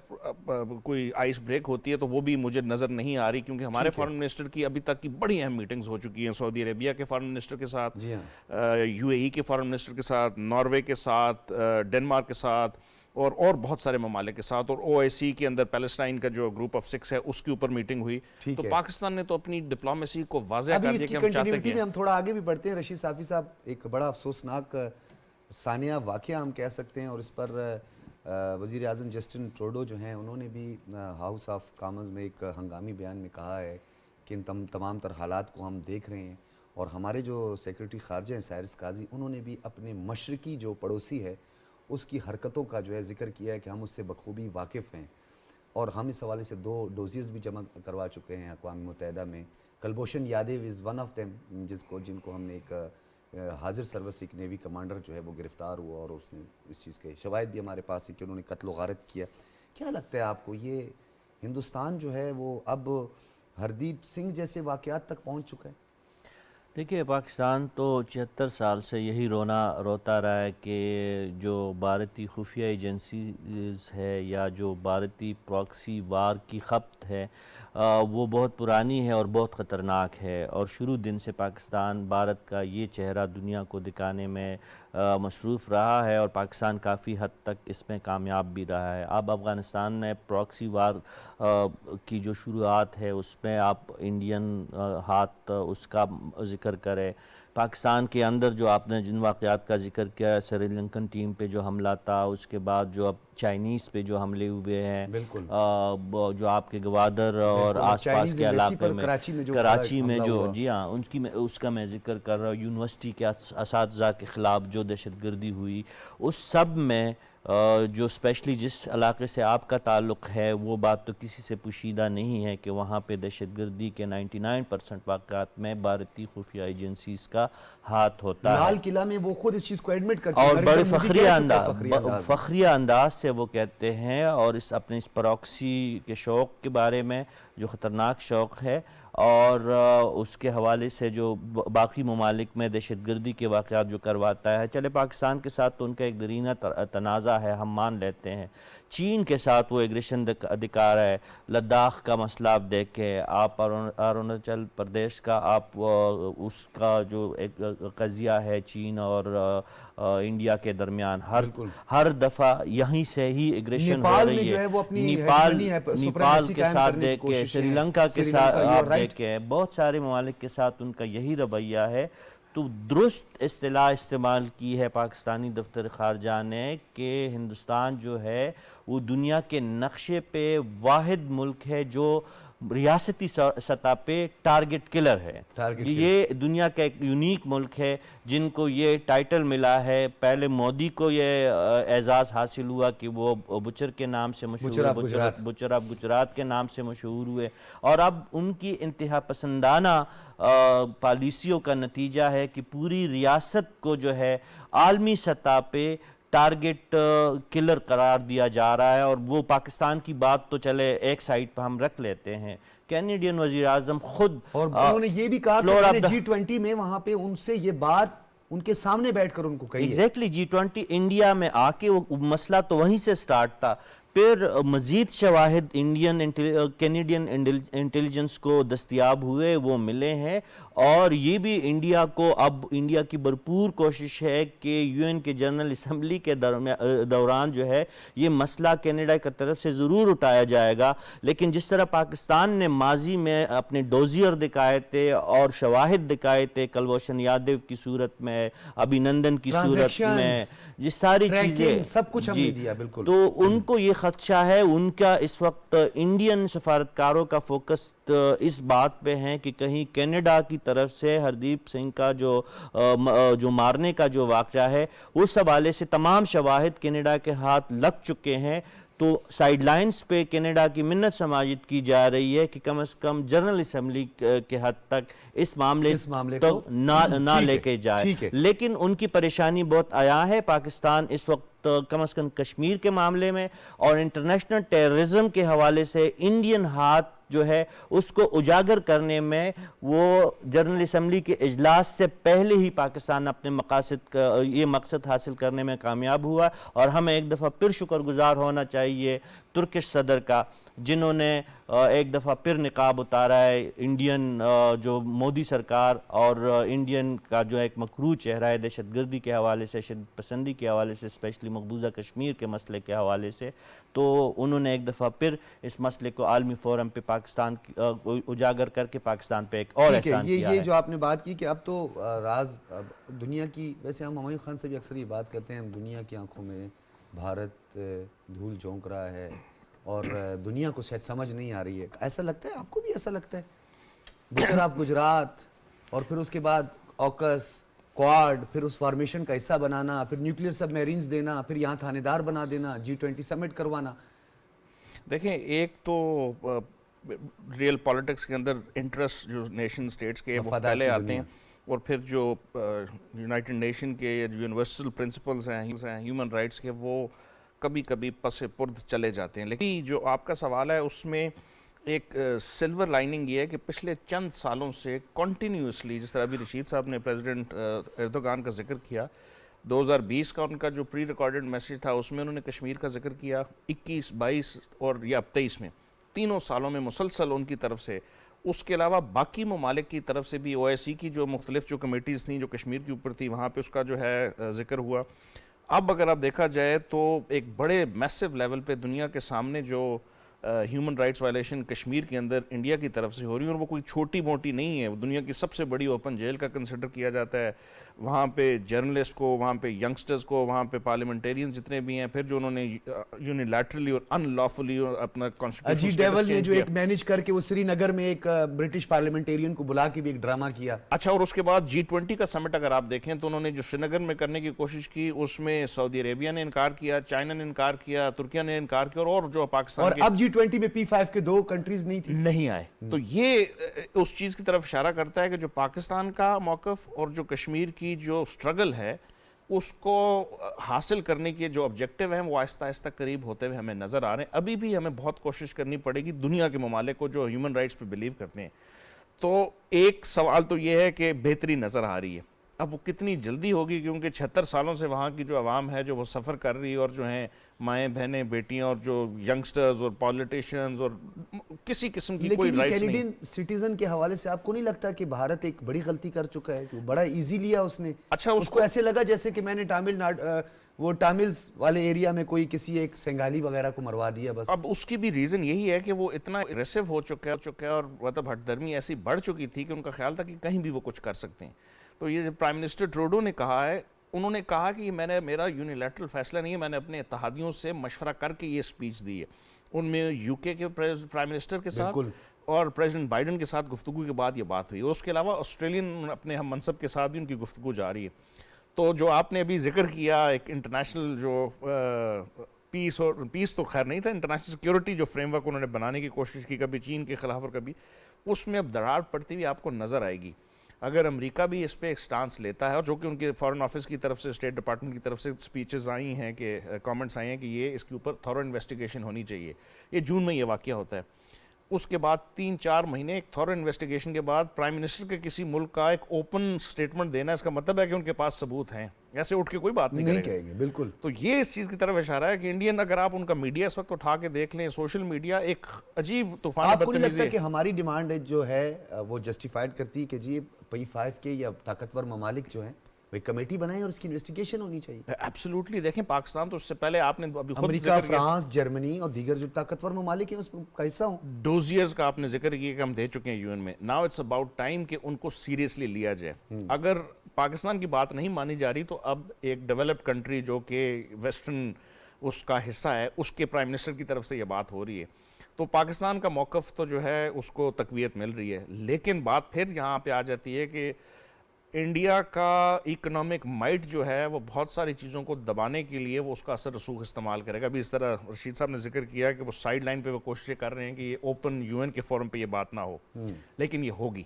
کوئی آئس بریک ہوتی ہے تو وہ بھی مجھے نظر نہیں آ رہی، کیونکہ ہمارے فارن منسٹر کی ابھی تک کی بڑی اہم میٹنگز ہو چکی ہیں سعودی عربیہ کے فارن منسٹر کے ساتھ، یو اے ای کے فارن منسٹر کے ساتھ، ناروے کے ساتھ، ڈنمارک کے ساتھ، اور بہت سارے ممالک کے ساتھ، اور او آئی سی کے اندر پیلسٹائن کا جو گروپ آف 6 ہے اس کے اوپر میٹنگ ہوئی. تو پاکستان نے تو اپنی ڈپلومیسی کو واضح کر دیا کہ ہم چاہتے ہیں. ہم تھوڑا آگے بھی بڑھتے ہیں. رشید صافی صاحب، ایک بڑا افسوسناک ثانیہ واقعہ ہم کہہ سکتے ہیں، اور اس پر وزیر اعظم جسٹن ٹروڈو جو ہیں انہوں نے بھی ہاؤس آف کامنز میں ایک ہنگامی بیان میں کہا ہے کہ ان تمام تر حالات کو ہم دیکھ رہے ہیں. اور ہمارے جو سیکرٹری خارجہ ہیں سائرس قاضی، انہوں نے بھی اپنے مشرقی جو پڑوسی ہے اس کی حرکتوں کا جو ہے ذکر کیا ہے کہ ہم اس سے بخوبی واقف ہیں، اور ہم اس حوالے سے 2 ڈوزیز بھی جمع کروا چکے ہیں اقوام متحدہ میں. Kulbhushan Yadav is one of them, جن کو ہم نے ایک حاضر سروس ایک نیوی کمانڈر جو ہے وہ گرفتار ہوا، اور اس نے اس چیز کے شواہد بھی ہمارے پاس ہیں کہ انہوں نے قتل و غارت کیا. کیا لگتا ہے آپ کو، یہ ہندوستان جو ہے وہ اب ہردیپ سنگھ جیسے واقعات تک پہنچ چکا ہے؟ دیکھیے، پاکستان تو 76 سال سے یہی روتا رہا ہے کہ جو بھارتی خفیہ ایجنسیز ہے یا جو بھارتی پراکسی وار کی خپت ہے وہ بہت پرانی ہے اور بہت خطرناک ہے، اور شروع دن سے پاکستان بھارت کا یہ چہرہ دنیا کو دکھانے میں مصروف رہا ہے، اور پاکستان کافی حد تک اس میں کامیاب بھی رہا ہے. اب افغانستان نے پراکسی وار کی جو شروعات ہے اس میں آپ انڈین ہاتھ اس کا ذکر کرے. پاکستان کے اندر جو آپ نے جن واقعات کا ذکر کیا، سری لنکن ٹیم پہ جو حملہ تھا، اس کے بعد جو اب چائنیز پہ جو حملے ہوئے ہیں، جو آپ کے گوادر اور آس پاس کے علاقے میں، کراچی میں جو، جی ہاں، اس کا میں ذکر کر رہا ہوں. یونیورسٹی کے اساتذہ کے خلاف جو دہشت گردی ہوئی، اس سب میں جو اسپیشلی جس علاقے سے آپ کا تعلق ہے، وہ بات تو کسی سے پوشیدہ نہیں ہے کہ وہاں پہ دہشت گردی کے 99% واقعات میں بھارتی خفیہ ایجنسیز کا ہاتھ ہوتا ہے. لال قلعہ میں وہ خود اس چیز کو ایڈمٹ کرتے ہیں اور بڑے فخریہ انداز سے وہ کہتے ہیں، اور اپنے اس پراکسی کے شوق کے بارے میں جو خطرناک شوق ہے، اور اس کے حوالے سے جو باقی ممالک میں دہشت گردی کے واقعات جو کرواتا ہے. چلے پاکستان کے ساتھ تو ان کا ایک درینہ تنازع ہے، ہم مان لیتے ہیں. چین کے ساتھ وہ ایگریشن دکھا رہا ہے. لداخ کا مسئلہ آپ دیکھیں، آپ اروناچل پردیش کا، آپ اس کا جو ایک قضیہ ہے چین اور انڈیا کے درمیان، ہر دفعہ یہیں سے ہی ایگریشن ہو رہی ہے. نیپال کے ساتھ دیکھیں، سری لنکا کے ساتھ آپ دیکھیں، بہت سارے ممالک کے ساتھ ان کا یہی رویہ ہے. تو درست اصطلاح استعمال کی ہے پاکستانی دفتر خارجہ نے کہ ہندوستان جو ہے وہ دنیا کے نقشے پہ واحد ملک ہے جو ریاستی سطح پہ ٹارگٹ کلر ہے. یہ دنیا کا ایک یونیک ملک ہے جن کو یہ ٹائٹل ملا ہے. پہلے مودی کو یہ اعزاز حاصل ہوا کہ وہ بچر کے نام سے مشہور، بچر آف گجرات کے نام سے مشہور ہوئے، اور اب ان کی انتہا پسندانہ پالیسیوں کا نتیجہ ہے کہ پوری ریاست کو جو ہے عالمی سطح پہ ٹارگٹ کلر قرار دیا جا رہا ہے. اور وہ پاکستان کی بات تو چلے ایک سائٹ پہ ہم رکھ لیتے ہیں، کینیڈین وزیر اعظم خود، اور انہوں نے یہ بھی کہا کہ G20 میں وہاں پہ ان سے یہ بات ان کے سامنے بیٹھ کر ان کو کہی ہے. ایگزیکٹلی G20 انڈیا میں آ کے وہ مسئلہ تو وہیں سے سٹارٹ تھا. پھر مزید شواہد کینیڈین انٹیلیجنس کو دستیاب ہوئے، وہ ملے ہیں، اور یہ بھی انڈیا کو، اب انڈیا کی بھرپور کوشش ہے کہ یو این کے جنرل اسمبلی کے دوران جو ہے یہ مسئلہ کینیڈا کی طرف سے ضرور اٹھایا جائے گا. لیکن جس طرح پاکستان نے ماضی میں اپنے ڈوزیئر دکھائے تھے اور شواہد دکھائے تھے، کلبھوشن یادیو کی صورت میں، ابھی نندن کی صورت میں، یہ ساری چیزیں سب کچھ ہم نے دیا. بالکل. تو ان کو یہ خدشہ ہے. ان کا اس وقت انڈین سفارتکاروں کا فوکس اس بات پہ ہے کہ کہیں کینیڈا کی طرف سے ہردیپ سنگھ کا جو مارنے کا جو واقعہ ہے، اس حوالے سے تمام شواہد کینیڈا کے ہاتھ لگ چکے ہیں. تو سائیڈ لائنز پہ کینیڈا کی منت سماجت کی جا رہی ہے کہ کم از کم جنرل اسمبلی کے حد تک اس معاملے کو نہ لے کے جائے. لیکن ان کی پریشانی بہت عیاں ہے. پاکستان اس وقت کم از کم کشمیر کے معاملے میں اور انٹرنیشنل ٹیررزم کے حوالے سے انڈین ہاتھ جو ہے اس کو اجاگر کرنے میں وہ جنرل اسمبلی کے اجلاس سے پہلے ہی پاکستان اپنے یہ مقصد حاصل کرنے میں کامیاب ہوا. اور ہمیں ایک دفعہ پھر شکر گزار ہونا چاہیے ترکش صدر کا, جنہوں نے ایک دفعہ پھر نقاب اتارا ہے انڈین جو مودی سرکار اور انڈین کا جو ایک مکروہ چہرہ ہے دہشت گردی کے حوالے سے, شدت پسندی کے حوالے سے, اسپیشلی مقبوضہ کشمیر کے مسئلے کے حوالے سے. تو انہوں نے ایک دفعہ پھر اس مسئلے کو عالمی فورم پہ پاکستان اجاگر کر کے پاکستان پہ ایک اور احسان کیا ہے. یہ جو آپ نے بات کی کہ اب تو راز دنیا کی, ویسے ہم ہمایوں خان سے بھی اکثر یہ بات کرتے ہیں, ہم دنیا کی آنکھوں میں بھارت دھول جھونک رہا ہے اور دنیا کو شاید سمجھ نہیں آ رہی ہے. ایسا لگتا ہے آپ کو بھی؟ ایسا لگتا ہے بچر آف گجرات اور پھر اس کے بعد آکس کوارڈ, پھر اس فارمیشن کا حصہ بنانا, پھر نیوکلیر سب میرینز دینا, پھر یہاں تھانے دار بنا دینا, G20 سمٹ کروانا. دیکھیں ایک تو ریئل پالیٹکس کے اندر انٹرسٹ جو نیشن سٹیٹس کے وہ پہلے آتے ہیں, اور پھر جو یونائٹڈ نیشن کے جو یونیورسل پرنسپلز ہیں ہیومن رائٹس کے, وہ کبھی کبھی پس پرد چلے جاتے ہیں. لیکن جو آپ کا سوال ہے اس میں ایک سلور لائننگ یہ ہے کہ پچھلے چند سالوں سے کنٹینیوسلی, جس طرح ابھی رشید صاحب نے پریزیڈنٹ ایردوغان کا ذکر کیا, 2020 کا ان کا جو پری ریکارڈڈ میسیج تھا اس میں انہوں نے کشمیر کا ذکر کیا, 21, 22 اور یا اب 23 میں, تینوں سالوں میں مسلسل ان کی طرف سے. اس کے علاوہ باقی ممالک کی طرف سے بھی OIC کی جو مختلف جو کمیٹیز تھیں جو کشمیر کے اوپر تھی, وہاں پہ اس کا جو ہے ذکر ہوا. اب اگر آپ دیکھا جائے تو ایک بڑے میسو لیول پہ دنیا کے سامنے جو ہیومن رائٹس وائلیشن کشمیر کے اندر انڈیا کی طرف سے ہو رہی ہے, اور وہ کوئی چھوٹی موٹی نہیں ہے, وہ دنیا کی سب سے بڑی اوپن جیل کا کنسیڈر کیا جاتا ہے. وہاں پہ جرنلسٹ کو, وہاں پہ ینگسٹرز کو, وہاں پہ پارلیمنٹیرینز جتنے بھی ہیں, پھر جو انہوں نے یونیلیٹرلی اور ان لافلی اپنا کانسٹیٹیوشن اجیت ڈیول نے جو ایک مینیج کر کے وہ سری نگر میں ایک برٹش پارلیمنٹیرین کو بلا کے بھی ایک ڈرامہ کیا. اچھا, اور اس کے بعد G20 کا سمٹ اگر آپ دیکھیں تو انہوں نے جو سری نگر میں کرنے کی کوشش کی, اس میں سعودی عربیہ نے انکار کیا, چائنا نے انکار کیا, ترکیہ نے انکار کیا, اور جو پاکستان اور اب G20 میں P5 کے 2 کنٹریز نہیں تھی, نہیں آئے. تو یہ اس چیز کی طرف اشارہ کرتا ہے کہ جو پاکستان کا موقف اور جو کشمیر کی جو سٹرگل ہے اس کو حاصل کرنے کے جو آبجیکٹیو ہیں وہ آہستہ آہستہ قریب ہوتے ہوئے ہمیں نظر آ رہے ہیں. ابھی بھی ہمیں بہت کوشش کرنی پڑے گی دنیا کے ممالک کو جو ہیومن رائٹس پہ بلیو کرتے ہیں. تو ایک سوال تو یہ ہے کہ بہتری نظر آ رہی ہے, اب وہ کتنی جلدی ہوگی, کیونکہ 76 سالوں سے وہاں کی جو عوام ہے جو وہ سفر کر رہی ہے, اور جو ہیں مائیں بہنیں بیٹیاں اور جو ینگسٹرز اور پالیٹیشینز اور کسی قسم کی کوئی لیکن رائٹس نہیں. کینیڈین سٹیزن کے حوالے سے آپ کو نہیں لگتا کہ بھارت ایک بڑی غلطی کر چکا ہے, کہ بڑا ایزی لیا اس نے؟ اچھا, اس کو ایسے لگا جیسے کہ میں نے وہ ٹاملز والے ایریا میں کوئی کسی ایک سنگالی وغیرہ کو مروا دیا بس. اب اس کی بھی ریزن یہی ہے کہ وہ اتنا اگریسو ہو چکا ہے اور مطلب ہٹ درمی ایسی بڑھ چکی تھی کہ ان کا خیال تھا کہ کہیں بھی وہ کچھ کر سکتے ہیں. تو یہ پرائم منسٹر ٹروڈو نے کہا ہے, انہوں نے کہا کہ میرا یونیلیٹرل فیصلہ نہیں ہے, میں نے اپنے اتحادیوں سے مشورہ کر کے یہ سپیچ دی ہے. ان میں UK کے پرائم منسٹر کے ساتھ اور پریزیڈنٹ بائیڈن کے ساتھ گفتگو کے بعد یہ بات ہوئی, اور اس کے علاوہ آسٹریلین اپنے ہم منصب کے ساتھ بھی ان کی گفتگو جاری ہے. تو جو آپ نے ابھی ذکر کیا ایک انٹرنیشنل جو پیس تو خیر نہیں تھا, انٹرنیشنل سیکیورٹی جو فریم ورک انہوں نے بنانے کی کوشش کی, کبھی چین کے خلاف اور کبھی, اس میں اب دراڑ پڑتی ہوئی آپ کو نظر آئے گی. اگر امریکہ بھی اس پہ ایک سٹانس لیتا ہے, اور جو کہ ان کے فارن آفس کی طرف سے, اسٹیٹ ڈپارٹمنٹ کی طرف سے سپیچز آئی ہیں, کہ کامنٹس آئے ہیں کہ یہ اس کے اوپر تھورو انویسٹیگیشن ہونی چاہیے. یہ جون میں یہ واقعہ ہوتا ہے. اس کے بعد 3-4 مہینے ایک تھورو انویسٹیگیشن کے بعد پرائم منسٹر کے کسی ملک کا ایک اوپن سٹیٹمنٹ دینا, اس کا مطلب ہے کہ ان کے پاس ثبوت ہیں, ایسے اٹھ کے کوئی بات نہیں کہیں گے. بالکل. تو یہ اس چیز کی طرف اشارہ ہے کہ انڈین, اگر آپ ان کا میڈیا اس وقت اٹھا کے دیکھ لیں, سوشل میڈیا ایک عجیب طوفان آپ کو نہیں لگتا کہ ہماری ڈیمانڈ جو ہے وہ جسٹیفائڈ کرتی ہے کہ جی P5 کے یا طاقتور ممالک جو ہیں وہ ایک کمیٹی بنائیں اور اس کی انویسٹیگیشن ہونی چاہیے؟ ایبسولوٹلی. دیکھیں پاکستان تو اس سے پہلے آپ نے ابھی خود امریکہ, فرانس, جرمنی اور دیگر جو طاقتور ممالک ہیں اس کا حصہ ہوں. ڈوزیئرز کا آپ نے ذکر کیا کہ ہم دے چکے ہیں UN میں. ناؤ اٹس اباؤٹ ٹائم کہ ان کو سیریسلی لیا جائے. اگر پاکستان کی بات نہیں مانی جا رہی تو اب ایک ڈیولپڈ کنٹری جو کہ ویسٹرن اس کا حصہ ہے, اس کے پرائم منسٹر کی طرف سے یہ بات ہو رہی ہے. تو پاکستان کا موقف تو جو ہے اس کو تقویت مل رہی ہے. لیکن بات پھر یہاں پہ آ جاتی ہے کہ انڈیا کا اکنامک مائٹ جو ہے وہ بہت ساری چیزوں کو دبانے کے لیے وہ اس کا اثر رسوخ استعمال کرے گا. ابھی اس طرح رشید صاحب نے ذکر کیا کہ وہ سائیڈ لائن پہ وہ کوششیں کر رہے ہیں کہ یہ اوپن UN کے فورم پہ یہ بات نہ ہو, لیکن یہ ہوگی.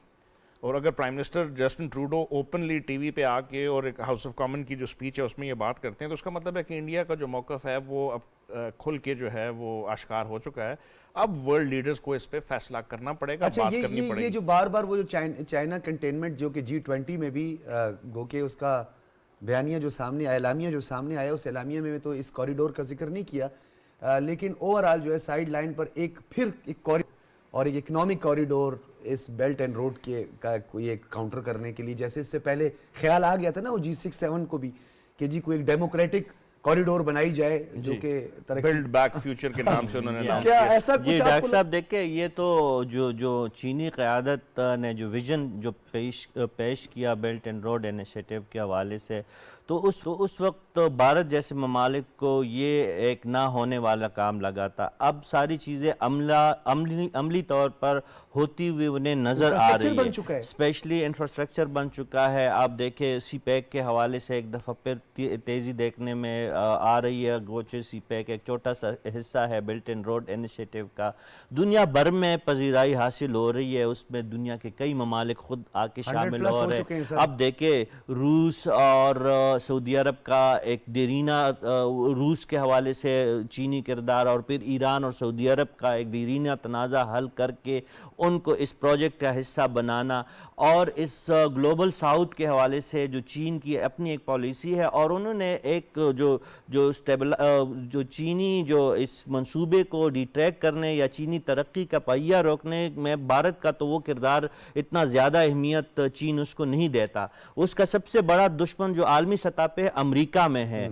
اور اگر prime minister Justin Trudeau openly T V پہ آ کے اور ایک ہاؤس آف کامن کی جو اسپیچ ہے اس میں یہ بات کرتے ہیں تو اس کا مطلب ہے کہ انڈیا کا جو موقف ہے وہ اب کھل کے جو ہے وہ آشکار ہو چکا ہے. اب ورلڈ لیڈرز کو اس پہ فیصلہ کرنا پڑے گا, اچھا بات کرنی پڑے یہ گی. جو بار بار وہ جو چائنا کنٹینمنٹ جو کہ G20 میں بھی گو کہ اس کا بیانیہ جو سامنے اعلامیہ جو سامنے آیا, اس اعلامیہ میں تو اس کوریڈور کا ذکر نہیں کیا, لیکن اوورآل جو ہے سائیڈ لائن پر ایک پھر ایک کوریڈور اور ایک اکنامک کوریڈور اس بیلٹ اینڈ روڈ کے کا کوئی ایک کاؤنٹر کرنے کے لیے, جیسے اس سے پہلے خیال آ گیا تھا نا وہ G6-7 کو بھی کہ جی کوئی ایک ڈیموکریٹک کوریڈور بنائی جائے جو کہ بلڈ بیک فیوچر کے نام سے انہوں نے نام کیا کیا. ایسا جی کچھ ڈاکٹر صاحب دیکھیں, یہ تو جو چینی قیادت نے جو ویژن جو پیش کیا بیلٹ اینڈ روڈ انیشیٹو کے حوالے سے, تو اس وقت بھارت جیسے ممالک کو یہ ایک نہ ہونے والا کام لگا تھا. اب ساری چیزیں عملی طور پر ہوتی ہوئی انہیں نظر آ رہی ہے, اسپیشلی انفراسٹرکچر بن چکا ہے. آپ دیکھیں سی پیک کے حوالے سے ایک دفعہ پھر تیزی دیکھنے میں آ رہی ہے. گوچے سی پیک ایک چھوٹا سا حصہ ہے بیلٹ اینڈ روڈ انیشیٹو کا, دنیا بھر میں پذیرائی حاصل ہو رہی ہے, اس میں دنیا کے کئی ممالک خود آ کے شامل ہو رہے ہیں. اب دیکھیں روس اور سعودی عرب کا ایک دیرینہ روس کے حوالے سے چینی کردار, اور پھر ایران اور سعودی عرب کا ایک دیرینہ تنازع حل کر کے ان کو اس پروجیکٹ کا حصہ بنانا, اور اس گلوبل ساؤتھ کے حوالے سے جو چین کی اپنی ایک پالیسی ہے, اور انہوں نے ایک جو چینی جو اس منصوبے کو ڈیٹریک کرنے یا چینی ترقی کا پہیہ روکنے میں بھارت کا تو وہ کردار اتنا زیادہ اہمیت چین اس کو نہیں دیتا. اس کا سب سے بڑا دشمن جو عالمی سطح پہ امریکہ میں ہے.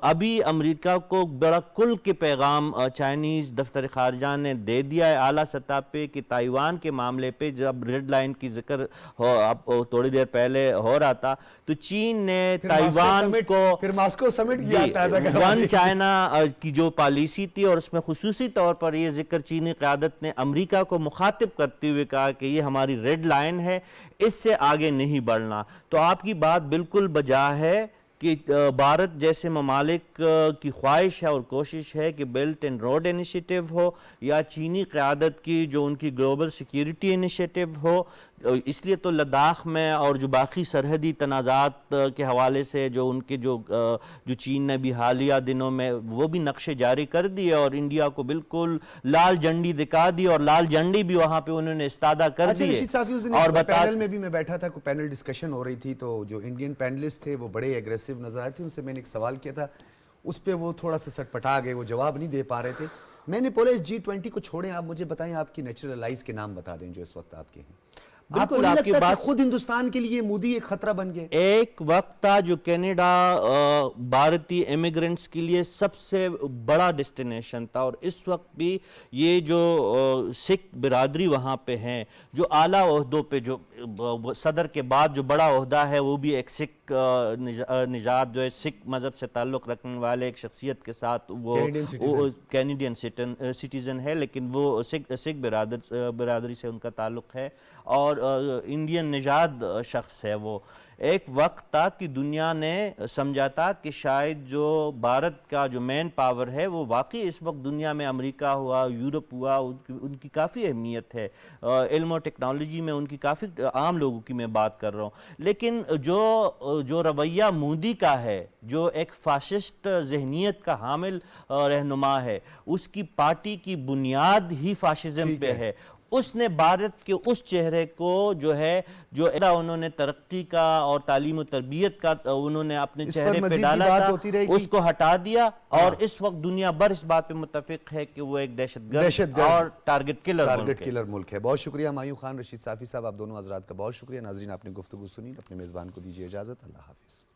ابھی امریکہ کو بڑا کل کے پیغام چائنیز دفتر خارجہ نے دے دیا ہے اعلیٰ سطح پہ کہ تائیوان کے معاملے پہ جب ریڈ لائن کی ذکر تھوڑی دیر پہلے ہو رہا تھا تو چین نے تائیوان کو پھر ماسکو سمٹ کیا ون چائنا کی جو پالیسی تھی, اور اس میں خصوصی طور پر یہ ذکر چینی قیادت نے امریکہ کو مخاطب کرتے ہوئے کہا کہ یہ ہماری ریڈ لائن ہے, اس سے آگے نہیں بڑھنا. تو آپ کی بات بالکل بجا ہے کہ بھارت جیسے ممالک کی خواہش ہے اور کوشش ہے کہ بیلٹ اینڈ روڈ انیشیٹو ہو یا چینی قیادت کی جو ان کی گلوبل سیکیورٹی انیشیٹو ہو. اس لیے تو لداخ میں اور جو باقی سرحدی تنازعات کے حوالے سے جو ان کے جو چین نے بھی حالیہ دنوں میں وہ بھی نقشے جاری کر دیے اور انڈیا کو بالکل لال جھنڈی دکھا دی, اور لال جھنڈی بھی وہاں پہ انہوں نے استادہ کر دی. رشید صافی اس دن پینل میں بھی میں بیٹھا تھا, کوئی پینل ڈسکشن ہو رہی تھی, تو جو انڈین پینلسٹ تھے وہ بڑے ایگریسو نظر آئے تھے. ان سے میں نے ایک سوال کیا تھا, اس پہ وہ تھوڑا سا سٹ پٹا گئے, وہ جواب نہیں دے پا رہے تھے. میں نے بولا اس G20 کو چھوڑیں, آپ مجھے بتائیں آپ کی نیچرل الائز کے نام بتا دیں جو اس وقت آپ کے ہیں. بالکل آپ کی بات, خود ہندوستان کے لیے مودی ایک خطرہ بن گئے. ایک وقت تھا جو کینیڈا بھارتی امیگرنٹس کے لیے سب سے بڑا ڈیسٹینیشن تھا, اور اس وقت بھی یہ جو سکھ برادری وہاں پہ ہیں, جو اعلیٰ عہدوں پہ, جو صدر کے بعد جو بڑا عہدہ ہے وہ بھی ایک سکھ نژاد جو ہے سکھ مذہب سے تعلق رکھنے والے ایک شخصیت کے ساتھ وہ کینیڈین سٹیزن ہے, لیکن وہ سکھ برادری سے ان کا تعلق ہے اور انڈین نژاد شخص ہے. وہ ایک وقت تھا کہ دنیا نے سمجھا تھا کہ شاید جو بھارت کا جو مین پاور ہے وہ واقعی اس وقت دنیا میں امریکہ ہوا, یورپ ہوا, ان کی کافی اہمیت ہے, علم و ٹیکنالوجی میں ان کی کافی, عام لوگوں کی میں بات کر رہا ہوں. لیکن جو رویہ مودی کا ہے, جو ایک فاشسٹ ذہنیت کا حامل رہنما ہے, اس کی پارٹی کی بنیاد ہی فاشزم پہ ہے. اس نے بھارت کے اس چہرے کو جو ہے جو انہوں نے ترقی کا اور تعلیم و تربیت کا انہوں نے اپنے چہرے پہ ڈالا تھا, اس کو ہٹا دیا, اور اس وقت دنیا بھر اس بات پہ متفق ہے کہ وہ ایک دہشت گرد اور ٹارگٹ کلر ملک ہے. بہت شکریہ ہمایوں خان, رشید صافی صاحب, آپ دونوں حضرات کا بہت شکریہ. ناظرین آپ نے گفتگو سنی, اپنے میزبان کو دیجیے اجازت. اللہ حافظ.